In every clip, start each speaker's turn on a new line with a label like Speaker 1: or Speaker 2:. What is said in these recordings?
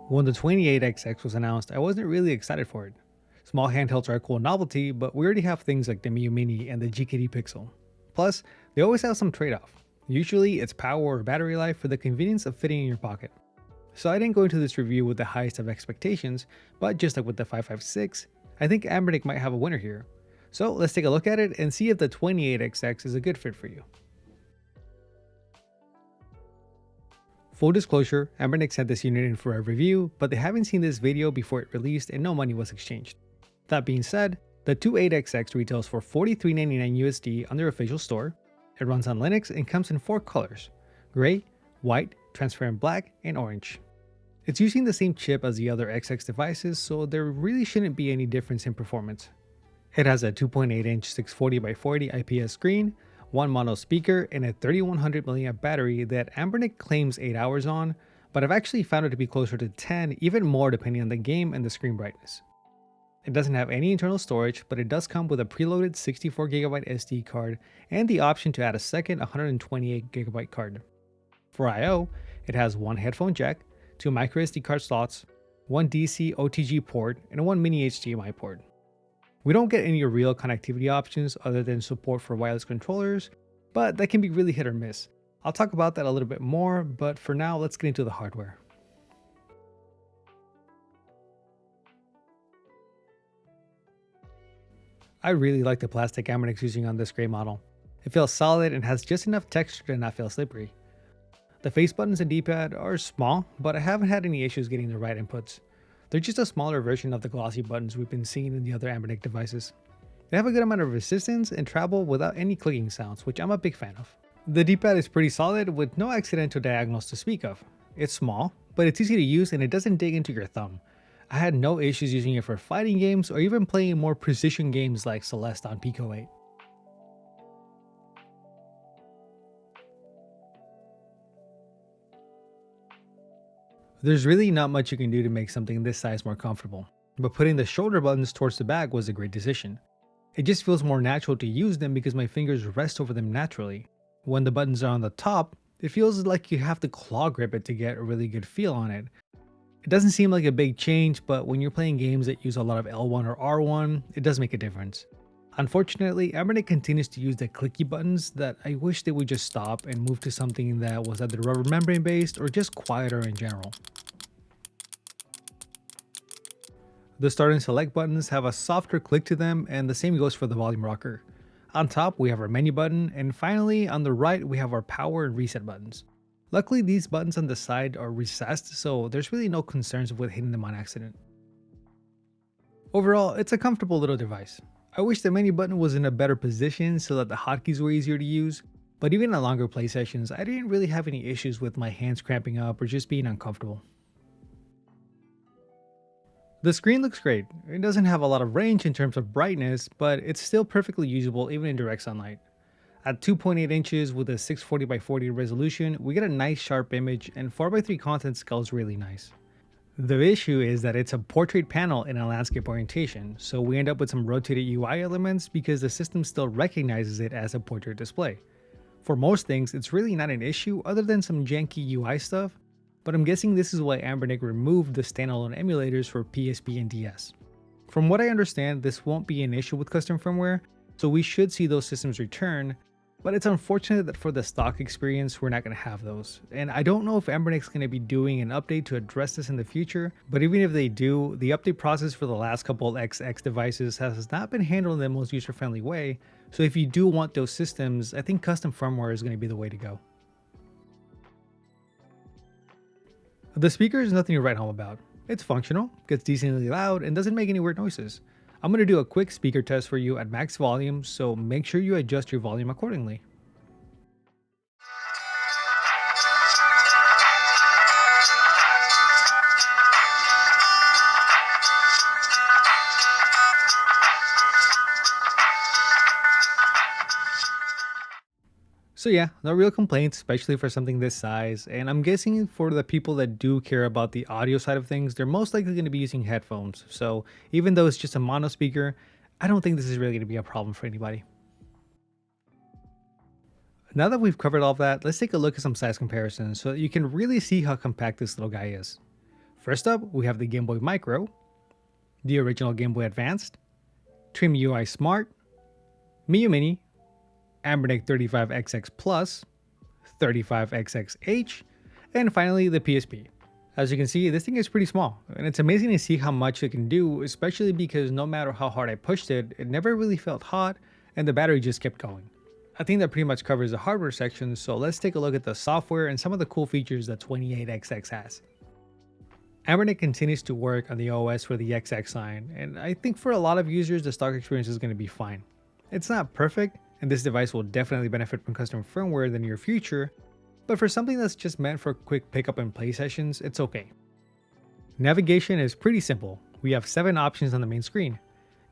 Speaker 1: When the 28XX was announced, I wasn't really excited for it. Small handhelds are a cool novelty, but we already have things like the Mio Mini and the GKD Pixel. Plus, they always have some trade-off. Usually, it's power or battery life for the convenience of fitting in your pocket. So I didn't go into this review with the highest of expectations, but just like with the 556, I think Anbernic might have a winner here. So let's take a look at it and see if the 28XX is a good fit for you. Full disclosure, Anbernic sent this unit in for a review, but they haven't seen this video before it released and no money was exchanged. That being said, the 28XX retails for $43.99 USD on their official store. It runs on Linux and comes in 4 colors: gray, white, transparent black, and orange. It's using the same chip as the other XX devices, so there really shouldn't be any difference in performance. It has a 2.8-inch 640x40 IPS screen, one mono speaker, and a 3100 mAh battery that Anbernic claims 8 hours on, but I've actually found it to be closer to 10, even more depending on the game and the screen brightness. It doesn't have any internal storage, but it does come with a preloaded 64GB SD card and the option to add a second 128GB card. For I/O, it has one headphone jack, 2 microSD card slots, one DC OTG port, and one mini HDMI port. We don't get any real connectivity options other than support for wireless controllers, but that can be really hit or miss. I'll talk about that a little bit more, but for now, let's get into the hardware. I really like the plastic Anbernic's using on this gray model. It feels solid and has just enough texture to not feel slippery. The face buttons and D-pad are small, but I haven't had any issues getting the right inputs. They're just a smaller version of the glossy buttons we've been seeing in the other Anbernic devices. They have a good amount of resistance and travel without any clicking sounds, which I'm a big fan of. The D-pad is pretty solid with no accidental diagonals to speak of. It's small, but it's easy to use and it doesn't dig into your thumb. I had no issues using it for fighting games or even playing more precision games like Celeste on Pico 8. There's really not much you can do to make something this size more comfortable, but putting the shoulder buttons towards the back was a great decision. It just feels more natural to use them because my fingers rest over them naturally. When the buttons are on the top, it feels like you have to claw grip it to get a really good feel on it. It doesn't seem like a big change, but when you're playing games that use a lot of L1 or R1, it does make a difference. Unfortunately, Anbernic continues to use the clicky buttons that I wish they would just stop and move to something that was either rubber membrane based or just quieter in general. The start and select buttons have a softer click to them, and the same goes for the volume rocker. On top, we have our menu button, and finally, on the right, we have our power and reset buttons. Luckily, these buttons on the side are recessed, so there's really no concerns with hitting them on accident. Overall, it's a comfortable little device. I wish the menu button was in a better position so that the hotkeys were easier to use, but even in longer play sessions, I didn't really have any issues with my hands cramping up or just being uncomfortable. The screen looks great. It doesn't have a lot of range in terms of brightness, but it's still perfectly usable even in direct sunlight. At 2.8 inches with a 640x40 resolution, we get a nice sharp image and 4x3 content scales really nice. The issue is that it's a portrait panel in a landscape orientation, so we end up with some rotated UI elements because the system still recognizes it as a portrait display. For most things, it's really not an issue other than some janky UI stuff, but I'm guessing this is why Anbernic removed the standalone emulators for PSP and DS. From what I understand, this won't be an issue with custom firmware, so we should see those systems return, but it's unfortunate that for the stock experience, we're not going to have those. And I don't know if Anbernic's going to be doing an update to address this in the future, but even if they do, the update process for the last couple XX devices has not been handled in the most user-friendly way, so if you do want those systems, I think custom firmware is going to be the way to go. The speaker is nothing to write home about. It's functional, gets decently loud, and doesn't make any weird noises. I'm going to do a quick speaker test for you at max volume, so make sure you adjust your volume accordingly. So yeah, no real complaints, especially for something this size, and I'm guessing for the people that do care about the audio side of things, they're most likely going to be using headphones, so even though it's just a mono speaker, I don't think this is really going to be a problem for anybody. Now that we've covered all of that, let's take a look at some size comparisons so that you can really see how compact this little guy is. First up, we have the Game Boy Micro, the original Game Boy Advanced, Trim UI Smart, Miu Mini, Anbernic 35XX Plus, 35XXH, and finally the PSP. As you can see, this thing is pretty small, and it's amazing to see how much it can do, especially because no matter how hard I pushed it, it never really felt hot, and the battery just kept going. I think that pretty much covers the hardware section, so let's take a look at the software and some of the cool features that 28XX has. Anbernic continues to work on the OS for the XX line, and I think for a lot of users the stock experience is going to be fine. It's not perfect, and this device will definitely benefit from custom firmware in the near future, but for something that's just meant for quick pickup and play sessions, it's okay. Navigation is pretty simple. We have 7 options on the main screen: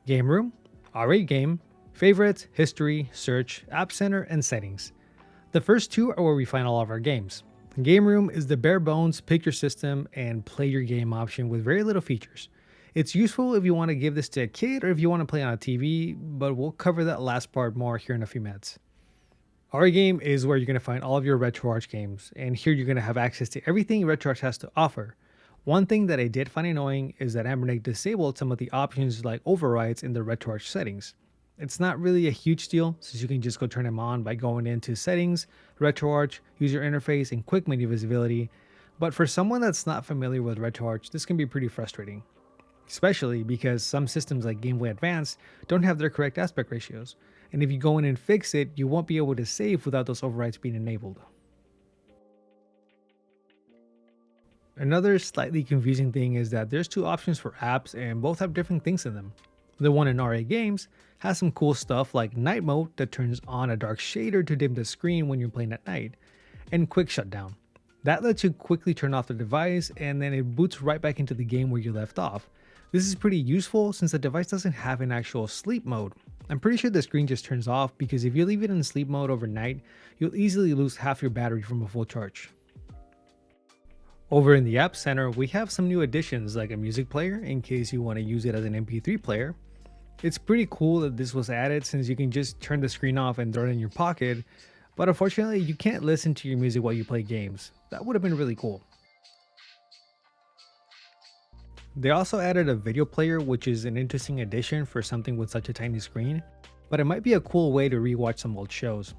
Speaker 1: Game Room, RA Game, Favorites, History, Search, App Center, and Settings. The first 2 are where we find all of our games. Game Room is the bare bones pick your system and play your game option with very little features. It's useful if you want to give this to a kid or if you want to play on a TV, but we'll cover that last part more here in a few minutes. RA Game is where you're going to find all of your RetroArch games, and here you're going to have access to everything RetroArch has to offer. One thing that I did find annoying is that Anbernic disabled some of the options like overrides in the RetroArch settings. It's not really a huge deal since you can just go turn them on by going into Settings, RetroArch, User Interface, and Quick Menu Visibility, but for someone that's not familiar with RetroArch, this can be pretty frustrating. Especially because some systems like Game Boy Advance don't have their correct aspect ratios, and if you go in and fix it, you won't be able to save without those overrides being enabled. Another slightly confusing thing is that there's 2 options for apps and both have different things in them. The one in RA Games has some cool stuff like Night Mode that turns on a dark shader to dim the screen when you're playing at night, and Quick Shutdown. That lets you quickly turn off the device and then it boots right back into the game where you left off. This is pretty useful since the device doesn't have an actual sleep mode. I'm pretty sure the screen just turns off because if you leave it in sleep mode overnight, you'll easily lose half your battery from a full charge. Over in the App Center, we have some new additions like a music player in case you want to use it as an MP3 player. It's pretty cool that this was added since you can just turn the screen off and throw it in your pocket, but unfortunately you can't listen to your music while you play games. That would have been really cool. They also added a video player, which is an interesting addition for something with such a tiny screen, but it might be a cool way to rewatch some old shows.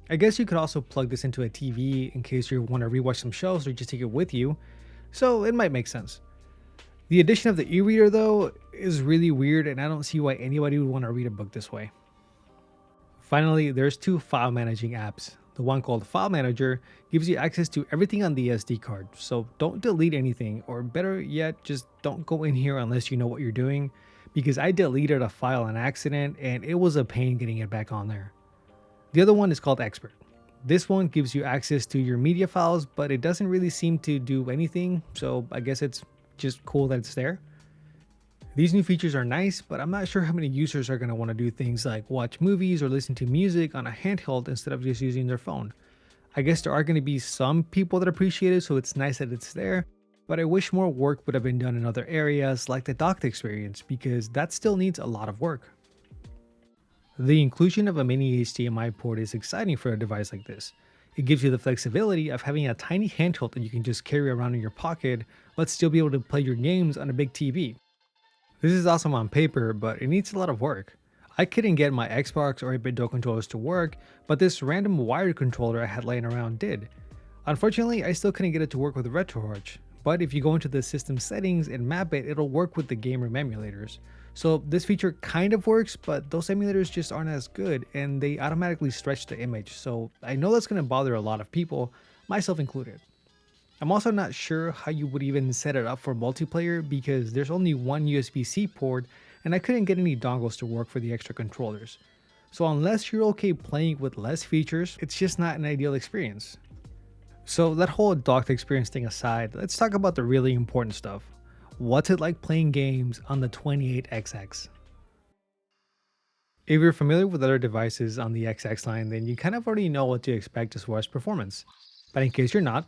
Speaker 1: I guess you could also plug this into a TV in case you want to rewatch some shows or just take it with you, so it might make sense. The addition of the e-reader though is really weird and I don't see why anybody would want to read a book this way. Finally, there's 2 file managing apps. The one called File Manager gives you access to everything on the SD card, so don't delete anything, or better yet, just don't go in here unless you know what you're doing, because I deleted a file on accident and it was a pain getting it back on there. The other one is called Expert. This one gives you access to your media files, but it doesn't really seem to do anything, so I guess it's just cool that it's there. These new features are nice, but I'm not sure how many users are going to want to do things like watch movies or listen to music on a handheld instead of just using their phone. I guess there are going to be some people that appreciate it, so it's nice that it's there, but I wish more work would have been done in other areas like the docked experience because that still needs a lot of work. The inclusion of a mini HDMI port is exciting for a device like this. It gives you the flexibility of having a tiny handheld that you can just carry around in your pocket, but still be able to play your games on a big TV. This is awesome on paper, but it needs a lot of work. I couldn't get my Xbox or 8-bit dual controllers to work, but this random wired controller I had laying around did. Unfortunately, I still couldn't get it to work with RetroArch, but if you go into the system settings and map it, it'll work with the Game Room emulators. So this feature kind of works, but those emulators just aren't as good and they automatically stretch the image, so I know that's going to bother a lot of people, myself included. I'm also not sure how you would even set it up for multiplayer because there's only one USB-C port and I couldn't get any dongles to work for the extra controllers. So unless you're okay playing with less features, it's just not an ideal experience. So that whole docked experience thing aside, let's talk about the really important stuff. What's it like playing games on the 28XX? If you're familiar with other devices on the XX line, then you kind of already know what to expect as far as performance. But in case you're not,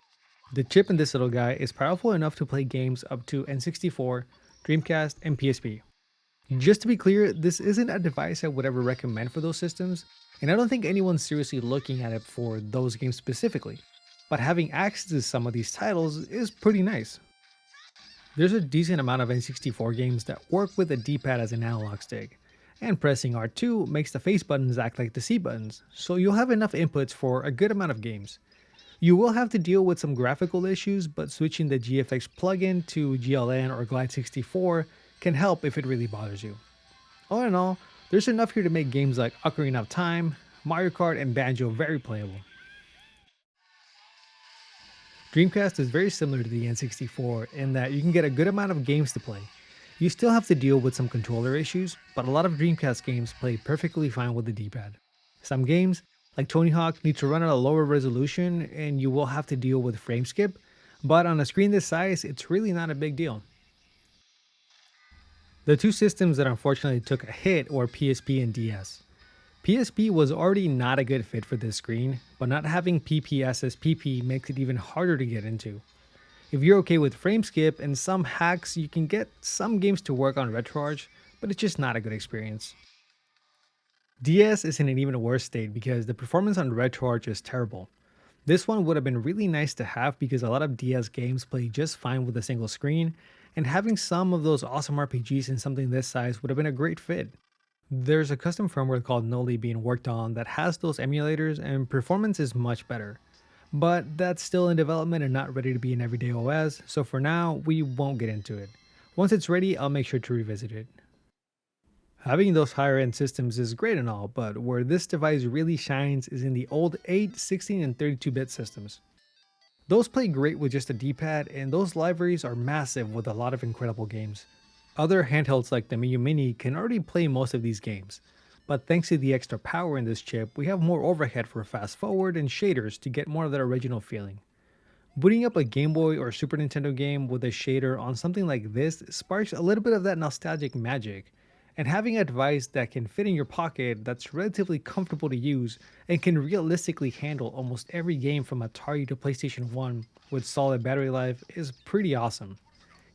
Speaker 1: the chip in this little guy is powerful enough to play games up to N64, Dreamcast, and PSP. Just to be clear, this isn't a device I would ever recommend for those systems, and I don't think anyone's seriously looking at it for those games specifically, but having access to some of these titles is pretty nice. There's a decent amount of N64 games that work with the D-pad as an analog stick, and pressing R2 makes the face buttons act like the C buttons, so you'll have enough inputs for a good amount of games. You will have to deal with some graphical issues, but switching the GFX plugin to GLN or Glide 64 can help if it really bothers you. All in all, there's enough here to make games like Ocarina of Time, Mario Kart, and Banjo very playable. Dreamcast is very similar to the N64 in that you can get a good amount of games to play. You still have to deal with some controller issues, but a lot of Dreamcast games play perfectly fine with the D-pad. Some games, like Tony Hawk, need to run at a lower resolution and you will have to deal with frame skip, but on a screen this size, it's really not a big deal. The two systems that unfortunately took a hit were PSP and DS. PSP was already not a good fit for this screen, but not having PPSSPP makes it even harder to get into. If you're okay with frame skip and some hacks, you can get some games to work on RetroArch, but it's just not a good experience. DS is in an even worse state because the performance on RetroArch is terrible. This one would have been really nice to have because a lot of DS games play just fine with a single screen, and having some of those awesome RPGs in something this size would have been a great fit. There's a custom firmware called Knulli being worked on that has those emulators and performance is much better. But that's still in development and not ready to be an everyday OS, so for now, we won't get into it. Once it's ready, I'll make sure to revisit it. Having those higher end systems is great and all, but where this device really shines is in the old 8, 16, and 32-bit systems. Those play great with just a D-pad, and those libraries are massive with a lot of incredible games. Other handhelds like the Miyu Mini can already play most of these games, but thanks to the extra power in this chip, we have more overhead for fast forward and shaders to get more of that original feeling. Booting up a Game Boy or Super Nintendo game with a shader on something like this sparks a little bit of that nostalgic magic, and having a device that can fit in your pocket that's relatively comfortable to use and can realistically handle almost every game from Atari to PlayStation 1 with solid battery life is pretty awesome.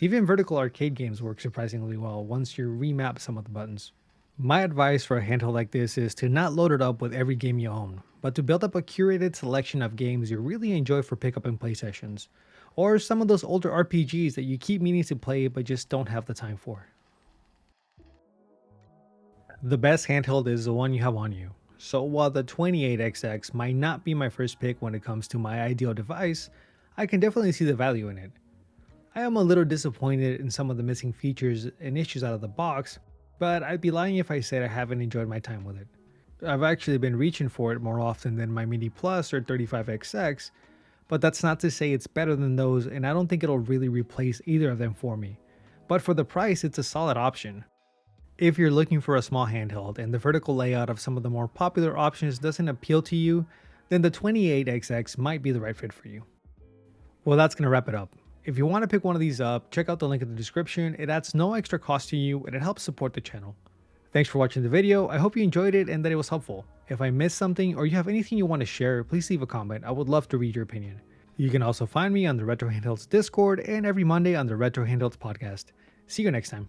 Speaker 1: Even vertical arcade games work surprisingly well once you remap some of the buttons. My advice for a handheld like this is to not load it up with every game you own, but to build up a curated selection of games you really enjoy for pickup and play sessions, or some of those older RPGs that you keep meaning to play but just don't have the time for. The best handheld is the one you have on you. So while the 28XX might not be my first pick when it comes to my ideal device, I can definitely see the value in it. I am a little disappointed in some of the missing features and issues out of the box, but I'd be lying if I said I haven't enjoyed my time with it. I've actually been reaching for it more often than my Mini Plus or 35XX, but that's not to say it's better than those, and I don't think it'll really replace either of them for me. But for the price, it's a solid option. If you're looking for a small handheld and the vertical layout of some of the more popular options doesn't appeal to you, then the 28XX might be the right fit for you. Well, that's going to wrap it up. If you want to pick one of these up, check out the link in the description. It adds no extra cost to you and it helps support the channel. Thanks for watching the video. I hope you enjoyed it and that it was helpful. If I missed something or you have anything you want to share, please leave a comment. I would love to read your opinion. You can also find me on the Retro Handhelds Discord and every Monday on the Retro Handhelds podcast. See you next time.